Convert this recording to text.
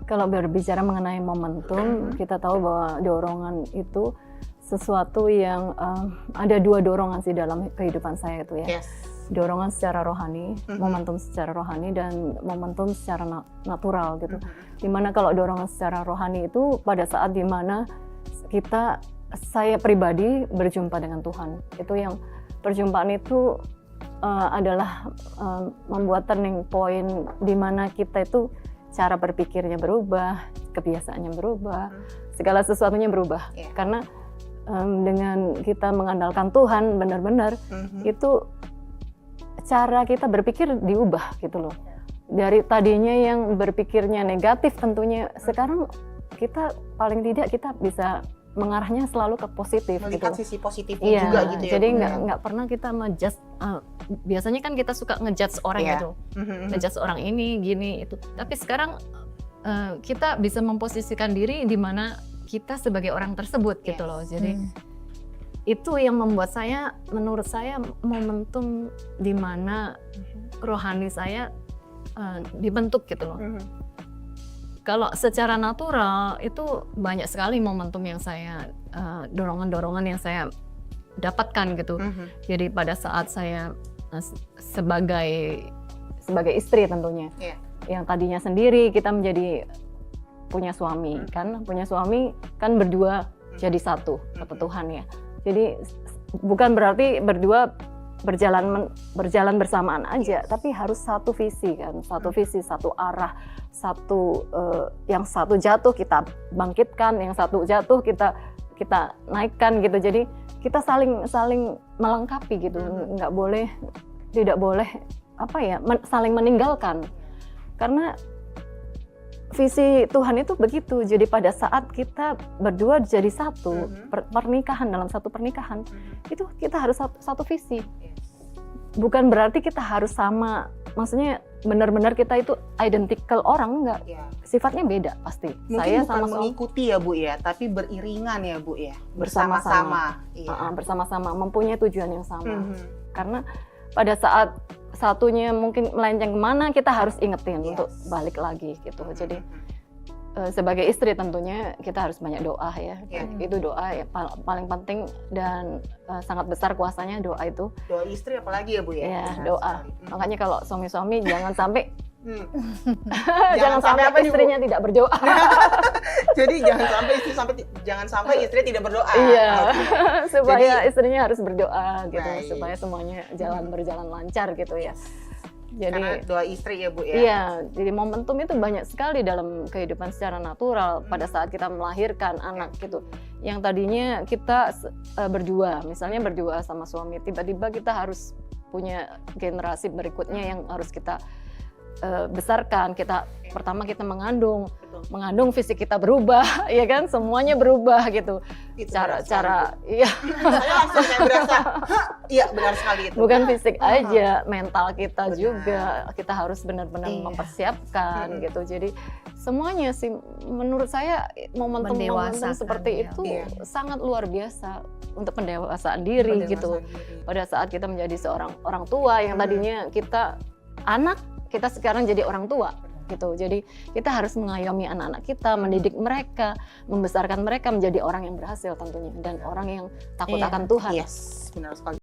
Kalau berbicara mengenai momentum, kita tahu bahwa dorongan itu sesuatu yang ada dua dorongan sih dalam kehidupan saya itu ya. Yes. Dorongan secara rohani, momentum secara rohani, dan momentum secara natural gitu. Dimana kalau dorongan secara rohani itu pada saat dimana saya pribadi berjumpa dengan Tuhan. Itu yang perjumpaan itu adalah membuat turning point dimana kita itu cara berpikirnya berubah, kebiasaannya berubah, segala sesuatunya berubah. Karena dengan kita mengandalkan Tuhan benar-benar itu cara kita berpikir diubah gitu loh. Dari tadinya yang berpikirnya negatif tentunya, sekarang kita paling tidak kita bisa mengarahnya selalu ke positif. Melihat gitu. sisi positifnya juga gitu ya. Jadi nggak pernah kita ngejudge. Biasanya kan kita suka ngejudge orang gitu, ngejudge orang ini, gini, itu. Tapi sekarang kita bisa memposisikan diri di mana kita sebagai orang tersebut gitu loh. Jadi itu yang membuat menurut saya momentum di mana rohani saya dibentuk gitu loh. Kalau secara natural itu banyak sekali momentum yang saya dorongan-dorongan yang saya dapatkan gitu. Jadi pada saat saya sebagai istri tentunya, yang tadinya sendiri kita menjadi punya suami kan berdua jadi satu kata Tuhan ya. Jadi bukan berarti berdua berjalan bersamaan aja, tapi harus satu visi kan, satu visi, satu arah, yang satu jatuh kita bangkitkan, yang satu jatuh kita naikkan gitu. Jadi kita saling melengkapi gitu, tidak boleh saling meninggalkan, karena visi Tuhan itu begitu. Jadi pada saat kita berdua jadi satu, dalam satu pernikahan, itu kita harus satu visi. Bukan berarti kita harus sama, maksudnya benar-benar kita itu identical orang, enggak. Sifatnya beda pasti. Mungkin saya bukan sama mengikuti ya Bu ya, tapi beriringan ya Bu ya, bersama-sama. Bersama-sama mempunyai tujuan yang sama. Karena pada saat satunya mungkin melenceng kemana, kita harus ingetin untuk balik lagi gitu. Jadi sebagai istri tentunya kita harus banyak doa ya. Itu doa ya, paling penting dan sangat besar kuasanya doa itu. Doa istri apalagi ya Bu ya? Ya, doa. Makanya kalau suami-suami jangan sampai jangan sampai istrinya tidak berdoa. Jadi jangan sampai istri tidak berdoa. Iya. Supaya istrinya harus berdoa gitu, supaya semuanya berjalan lancar gitu ya. Jadi karena doa istri ya Bu ya. Iya, jadi momentum itu banyak sekali dalam kehidupan secara natural pada saat kita melahirkan anak gitu. Yang tadinya kita misalnya berdua sama suami, tiba-tiba kita harus punya generasi berikutnya yang harus kita besarkan. Pertama kita mengandung fisik kita berubah, ya kan, semuanya berubah gitu. Cara iya. Saya langsung berasa, iya benar sekali itu. Bukan fisik aja, mental kita juga kita harus benar-benar mempersiapkan gitu. Jadi semuanya sih menurut saya momentum seperti itu sangat luar biasa untuk pendewasaan diri gitu. Pada saat kita menjadi seorang orang tua yang tadinya kita anak, kita sekarang jadi orang tua gitu. Jadi kita harus mengayomi anak-anak kita, mendidik mereka, membesarkan mereka menjadi orang yang berhasil tentunya, dan orang yang takut akan Tuhan. Yes, benar sekali.